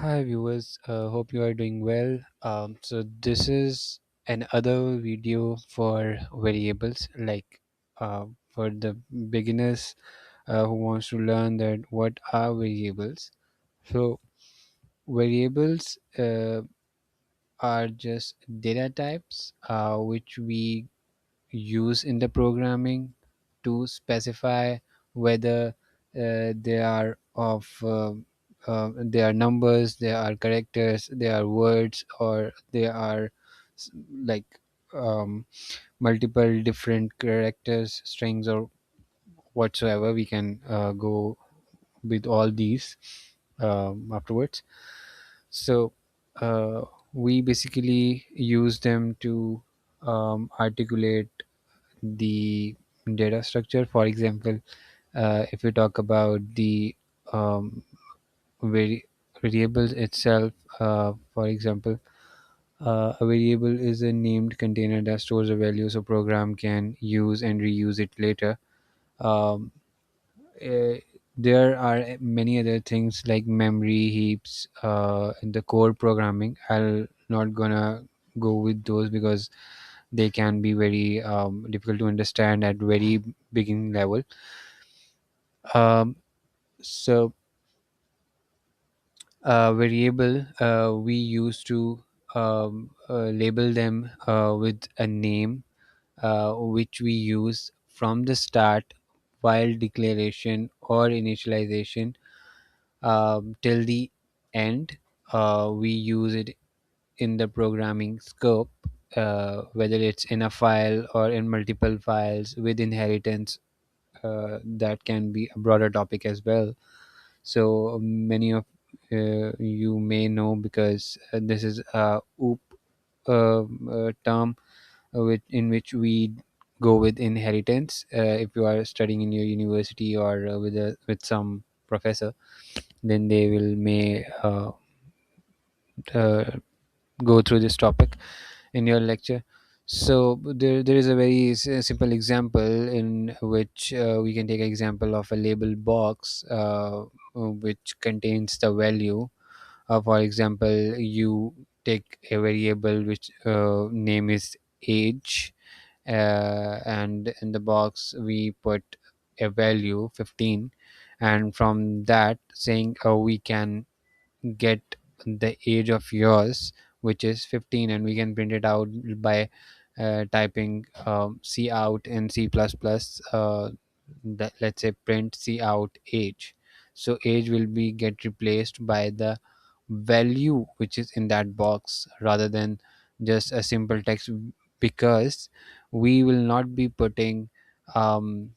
Hi viewers, hope you are doing well. So this is another video for variables, like for the beginners who wants to learn that what are variables. So variables are just data types which we use in the programming to specify whether they are of they are numbers, they are characters, they are words, or they are like um, multiple different characters, strings, or whatsoever. We can go with all these afterwards. So we basically use them to articulate the data structure. For example, if we talk about the um, variables itself, for example, a variable is a named container that stores a value so program can use and reuse it later. Um, uh, there are many other things like memory heaps in the core programming. I'll not gonna go with those because they can be very difficult to understand at very beginning level. So variable we used to label them with a name which we use from the start while declaration or initialization till the end. We use it in the programming scope, whether it's in a file or in multiple files with inheritance. That can be a broader topic as well. So many of you may know because this is a OOP term in which we go with inheritance. If you are studying in your university or with some professor, then they will may uh, go through this topic in your lecture. So there is a very simple example in which we can take example of a label box which contains the value. For example, you take a variable which name is age, and in the box we put a value 15, and from that saying we can get the age of yours, which is 15, and we can print it out by typing c out in C++, that let's say print c out age. So age will be get replaced by the value which is in that box rather than just a simple text, because we will not be putting um,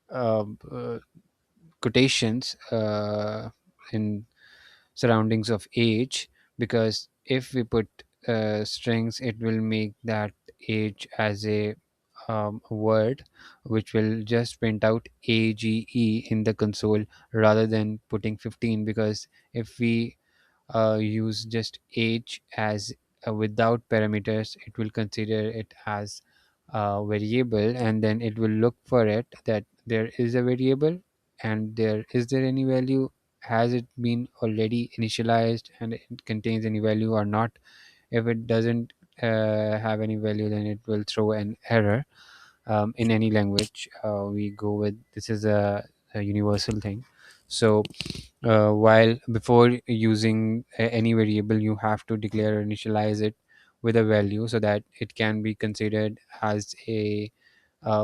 uh, uh, quotations in surroundings of age, because if we put strings it will make that age as a word which will just print out age in the console rather than putting 15, because if we use just age as without parameters, it will consider it as a variable, and then it will look for it that there is a variable, and there is there any value, has it been already initialized and it contains any value or not. If it doesn't have any value, then it will throw an error. In any language we go with, this is a universal thing. So while before using any variable, you have to declare or initialize it with a value so that it can be considered as a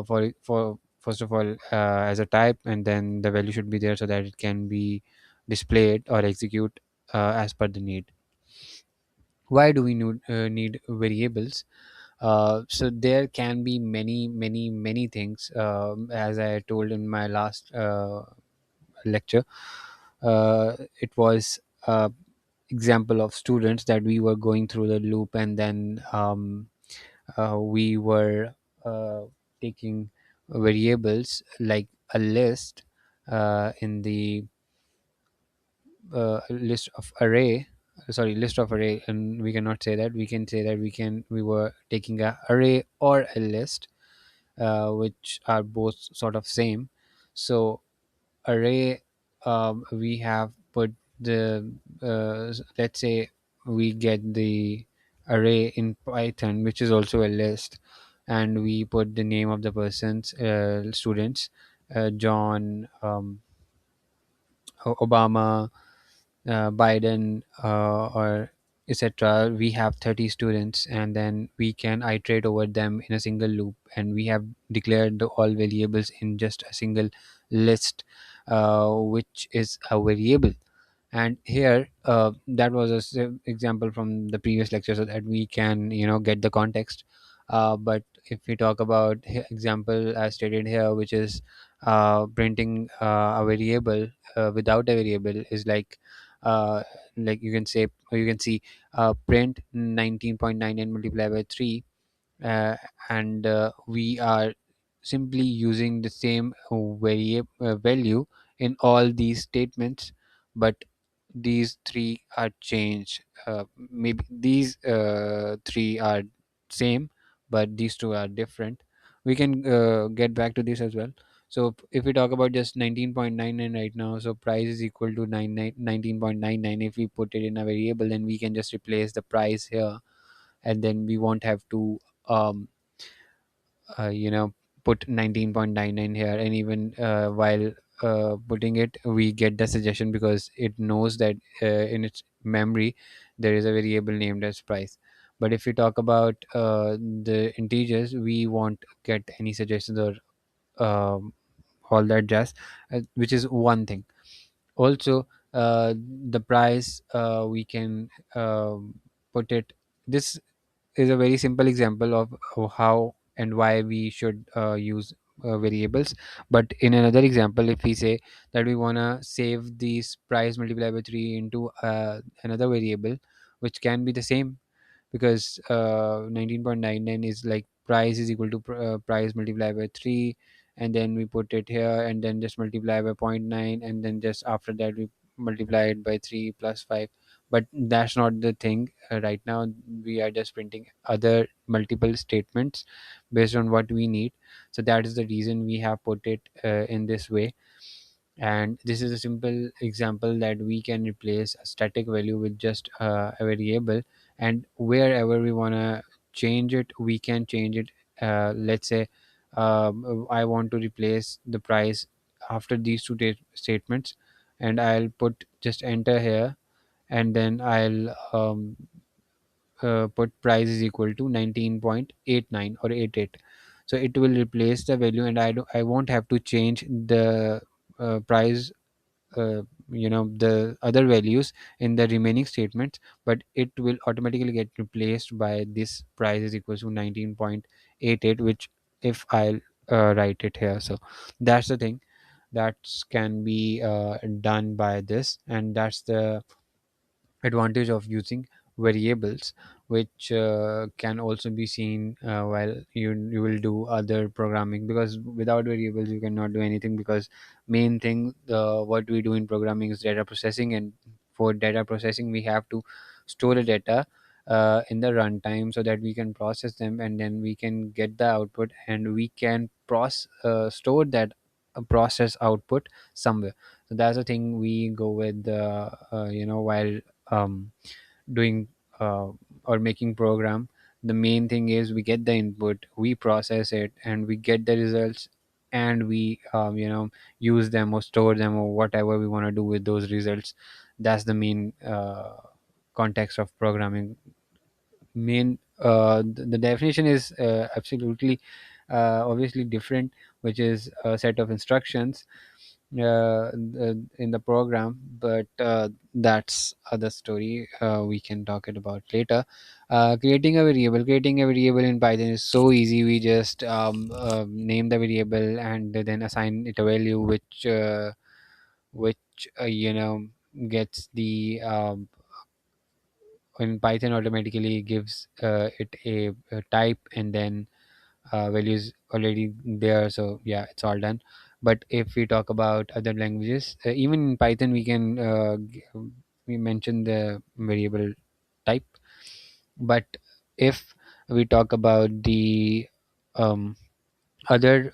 for first of all as a type, and then the value should be there so that it can be displayed or execute as per the need. Why do we need variables? So there can be many things, as I told in my last lecture. It was example of students that we were going through the loop, and then we were uh, taking variables like a list in the list of array, sorry, list of array, and we cannot say that, we can say that we were taking a array or a list, which are both sort of same. So array, we have put the let's say we get the array in Python, which is also a list, and we put the name of the person's students, John, Obama, Biden, or etc. We have 30 students, and then we can iterate over them in a single loop, and we have declared the all variables in just a single list, which is a variable. And here, that was a example from the previous lecture, so that we can get the context. But if we talk about example as stated here, which is printing a variable without a variable, is like you can say, or you can see, print 19.99 multiplied by 3, uh, and we are simply using the same value in all these statements, but these three are changed. Maybe these three are same, but these two are different. We can get back to this as well. So if we talk about just 19.99 right now, so price is equal to 19.99. If we put it in a variable, then we can just replace the price here, and then we won't have to um, you know put 19.99 here. And even while putting it, we get the suggestion because it knows that in its memory there is a variable named as price. But if we talk about the integers, we won't get any suggestions or all that jazz, which is one thing. Also, the price, we can put it. This is a very simple example of how and why we should use variables. But in another example, if we say that we want to save this price multiplied by 3 into another variable, which can be the same, because 19.99 is like price is equal to price multiplied by 3, and then we put it here and then just multiply by zero point 0.9, and then just after that we multiply it by 3 plus 5. But that's not the thing. Right now we are just printing other multiple statements based on what we need. So that is the reason we have put it in this way. And this is a simple example that we can replace a static value with just a variable, and wherever we want to change it, we can change it. Let's say I want to replace the price after these two statements, and I'll put just enter here, and then I'll put price is equal to 19.89 or 88. So it will replace the value, and I won't have to change the price, uh, the other values in the remaining statements, but it will automatically get replaced by this price is equal to 19.88, which if I'll write it here. So that's the thing that can be done by this, and that's the advantage of using variables, which can also be seen while you will do other programming, because without variables you cannot do anything. Because main thing, what we do in programming is data processing, and for data processing we have to store the data in the runtime so that we can process them, and then we can get the output, and we can store that process output somewhere. So that's the thing we go with, while um, doing or making program. The main thing is we get the input, we process it, and we get the results, and we use them or store them or whatever we want to do with those results. That's the main context of programming. The definition is absolutely obviously different, which is a set of instructions in the program, but that's other story. We can talk it about later. Creating a variable in Python is so easy. We just name the variable and then assign it a value, which gets the in Python automatically gives it a type, and then values already there. So yeah, it's all done. But if we talk about other languages, even in Python we can we mention the variable type. But if we talk about the um, other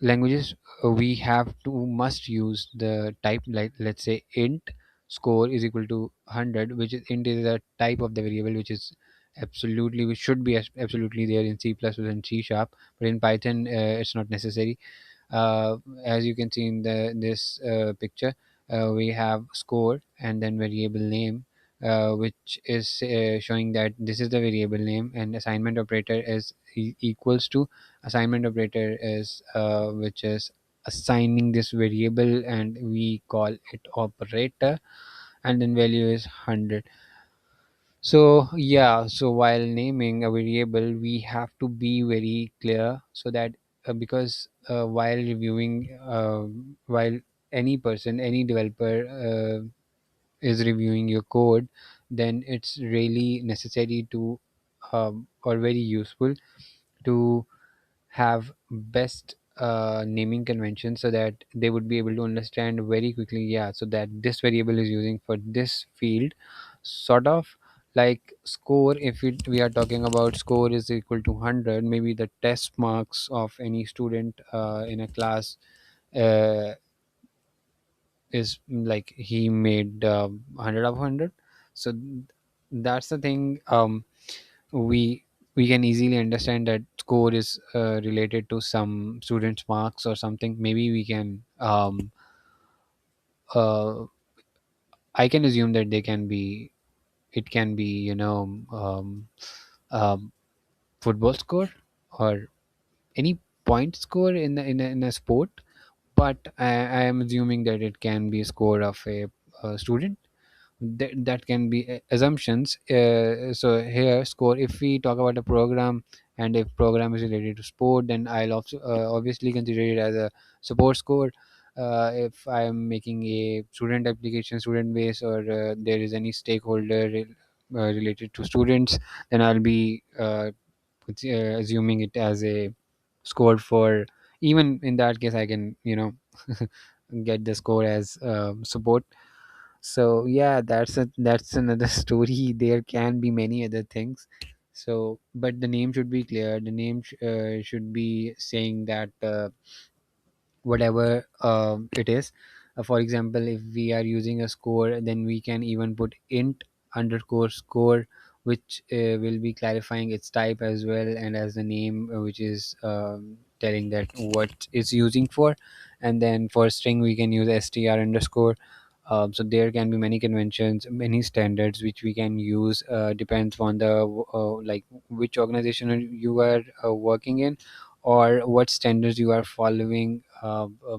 languages, we have to must use the type, like let's say int. score is equal to 100, which is int is a type of the variable, which is absolutely, which should be absolutely there in C++ plus plus and C sharp, but in Python it's not necessary. uh, as you can see in this picture, we have score and then variable name, which is showing that this is the variable name, and assignment operator is equals to, assignment operator is which is assigning this variable, and we call it operator, and then value is 100. So yeah, so while naming a variable, we have to be very clear, so that because while reviewing, while any person, any developer is reviewing your code, then it's really necessary to or very useful to have best naming conventions, so that they would be able to understand very quickly, yeah, so that this variable is using for this field, sort of like score. If we are talking about score is equal to 100, maybe the test marks of any student in a class uh, is like he made 100 of 100. So that's the thing. We we can easily understand that score is related to some students marks or something. Maybe we can uh, I can assume that they can be, it can be, um, football score or any point score in a sport, but I am assuming that it can be a score of a student. That can be assumptions. So here score, if we talk about a program, and if program is related to sport, then I'll also obviously consider it as a support score. If I'm making a student application, student base, or there is any stakeholder related to students, then I'll be assuming it as a score for, even in that case I can, get the score as support. So yeah, that's another story. There can be many other things. So but the name should be clear. The name should be saying that whatever it is. For example, if we are using a score, then we can even put int underscore score, which will be clarifying its type as well, and as the name, which is telling that what it's using for. And then for string we can use str underscore. So there can be many conventions, many standards which we can use. Depends on the like which organization you are working in, or what standards you are following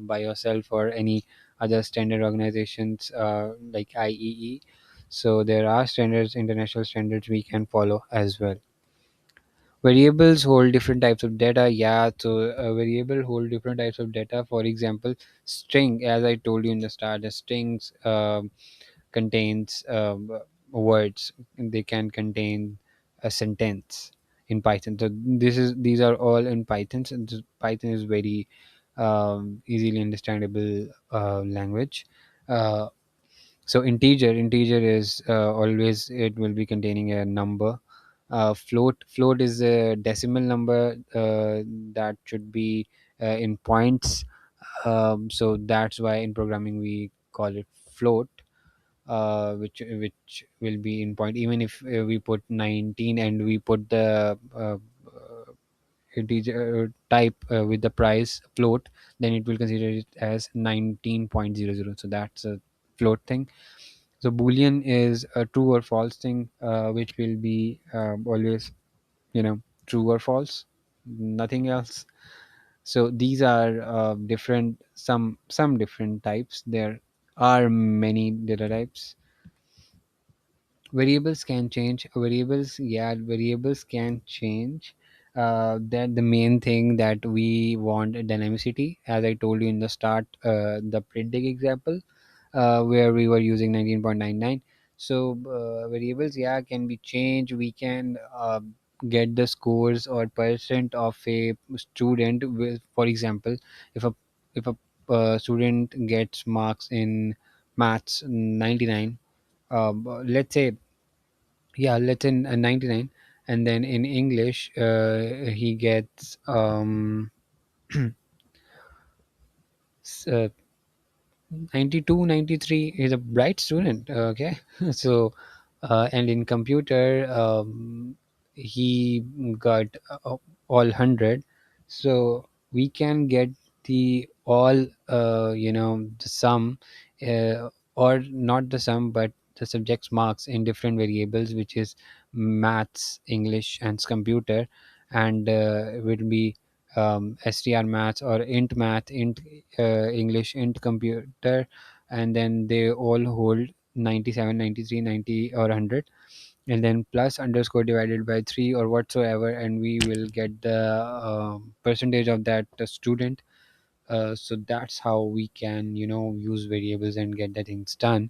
by yourself, or any other standard organizations like IEE. So there are standards, international standards we can follow as well. Variables hold different types of data. Yeah, so a variable hold different types of data. For example, string, as I told you in the start, the strings contains words. They can contain a sentence in Python. So these are all in Python. So Python is very easily understandable language. Uh, so integer is always, it will be containing a number. Float is a decimal number that should be in points. So that's why in programming we call it float, which will be in point. Even if we put 19 and we put the integer type with the price float, then it will consider it as 19.00. So that's a float thing. So boolean is a true or false thing, which will be always, true or false, nothing else. So these are different, some different types. There are many data types. Variables can change. Variables, yeah, variables can change. That the main thing that we want dynamicity, as I told you in the start, the predict example, where we were using 19.99. So variables, yeah, can be changed. We can get the scores or percent of a student with, for example, if a if a student gets marks in maths 99, let's say, yeah, let's say 99, and then in English he gets 92, 93 is a bright student. Okay. So and in computer, he got all 100. So we can get the all, the sum, or not the sum but the subject's marks in different variables, which is maths, English and computer. And it will be str maths or int math, int English, int computer. And then they all hold 97, 93, 90 or 100, and then plus underscore divided by 3 or whatsoever, and we will get the percentage of that student. So that's how we can, use variables and get the things done.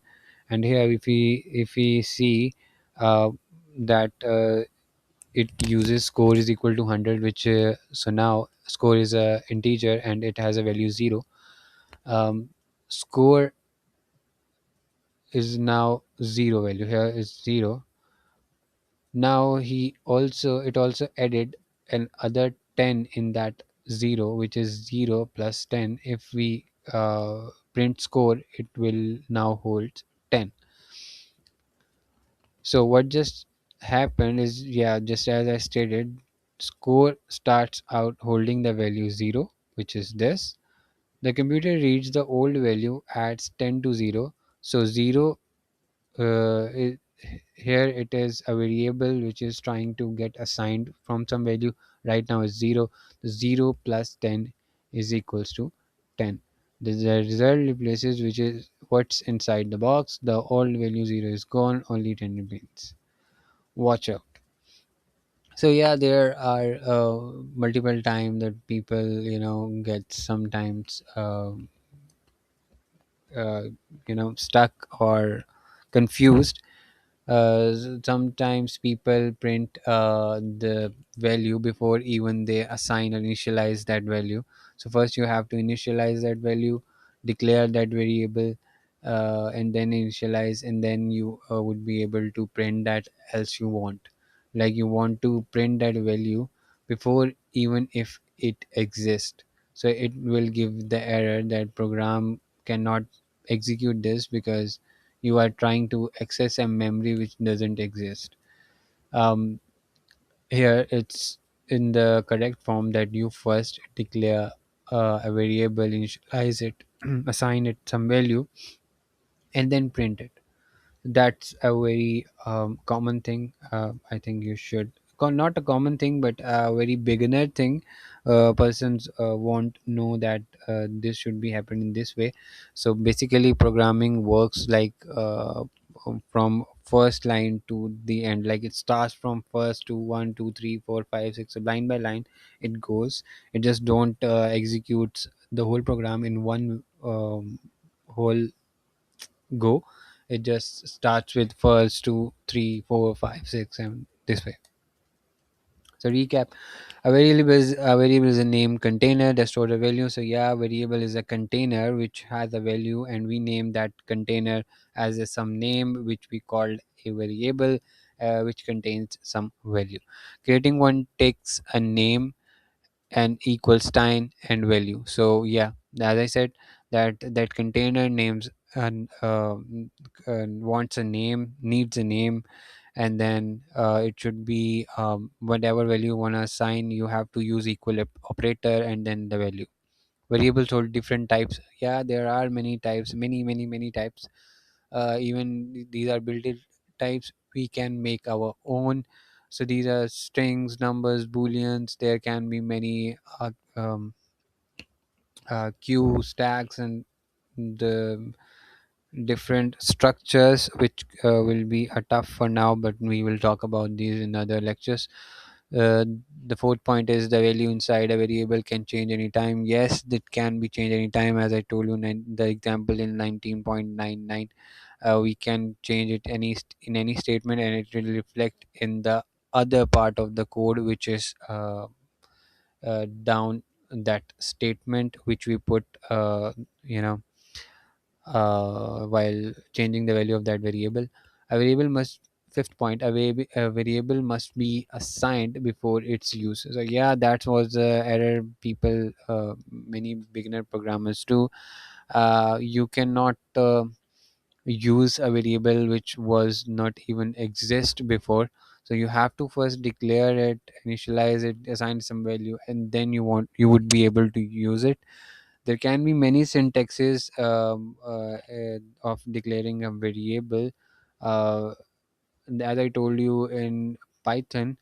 And here, if we see uh, that it uses score is equal to 100, which so now score is a integer and it has a value 0. Score is now 0, value here is 0. Now it also added an other 10 in that 0, which is 0 plus 10. If we print score, it will now hold 10. So what just happened is, yeah, just as I stated, score starts out holding the value 0, which is this. The computer reads the old value, adds 10 to 0. So 0, it, here it is a variable which is trying to get assigned from some value. Right now is 0. The 0 plus 10 is equals to 10. The result replaces, which is what's inside the box. The old value 0 is gone, only 10 remains. Watch out. So yeah, there are multiple time that people, get sometimes uh, stuck or confused. Sometimes people print the value before even they assign or initialize that value. So first you have to initialize that value, declare that variable, and then initialize, and then you would be able to print that. Else you want, like, you want to print that value before even if it exists. So it will give the error that program cannot execute this because you are trying to access a memory which doesn't exist. um, Here it's in the correct form that you first declare a variable, initialize it, assign it some value, and then print it. That's a very common thing. I think you should, not a common thing but a very beginner thing. Persons won't know that this should be happening this way. So basically programming works like, from first line to the end, like it starts from first to 1 2 3 4 5 6, so line by line it goes. It just don't executes the whole program in one whole go. It just starts with first 2 3 4 5 6 7, this way. So recap: a variable is a name container that stores a value. So yeah, variable is a container which has a value, and we name that container as some name which we called a variable, which contains some value. Creating one takes a name and equal sign and value. So yeah, as I said, that container names and wants a name, needs a name, and then it should be whatever value you want to assign, you have to use equal operator and then the value. Variables hold different types. Yeah, there are many types, many types. Even these are built-in types, we can make our own. So these are strings, numbers, booleans. There can be many queue stacks and the different structures, which will be a tough for now, but we will talk about these in other lectures. uh, the fourth point is the value inside a variable can change anytime. Yes, it can be changed anytime. As I told you, the example in 19.99, we can change it in any statement, and it will reflect in the other part of the code, which is down that statement which we put, you know while changing the value of that variable. A variable must Fifth point, a variable must be assigned before its use. So yeah, that was the error people, many beginner programmers do. You cannot use a variable which was not even exist before. So you have to first declare it, initialize it, assign some value, and then you would be able to use it. There can be many syntaxes of declaring a variable. uh, as I told you, in Python,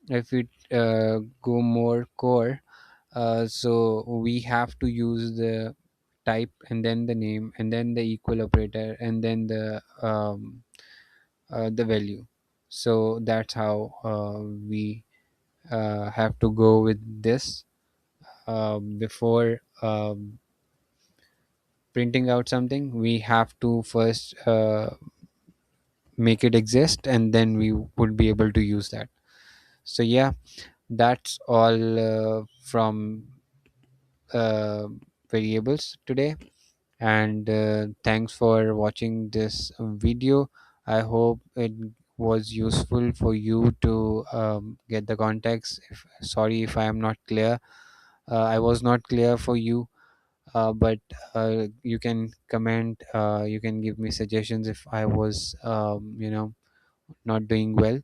if we go more core, so we have to use the type, and then the name, and then the equal operator, and then the value. So that's how we have to go with this before printing out something. We have to first make it exist, and then we would be able to use that. So yeah, that's all from uh, variables today. And thanks for watching this video. I hope it was useful for you to get the context. Sorry if I am not clear. I was not clear for you, but you can comment, you can give me suggestions if I was not doing well,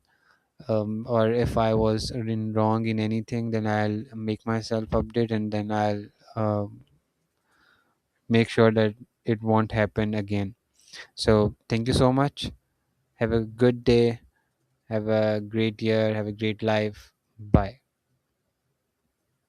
or if I was in wrong in anything. Then I'll make myself update, and then I'll make sure that it won't happen again. So thank you so much. Have a good day. Have a great year. Have a great life. Bye.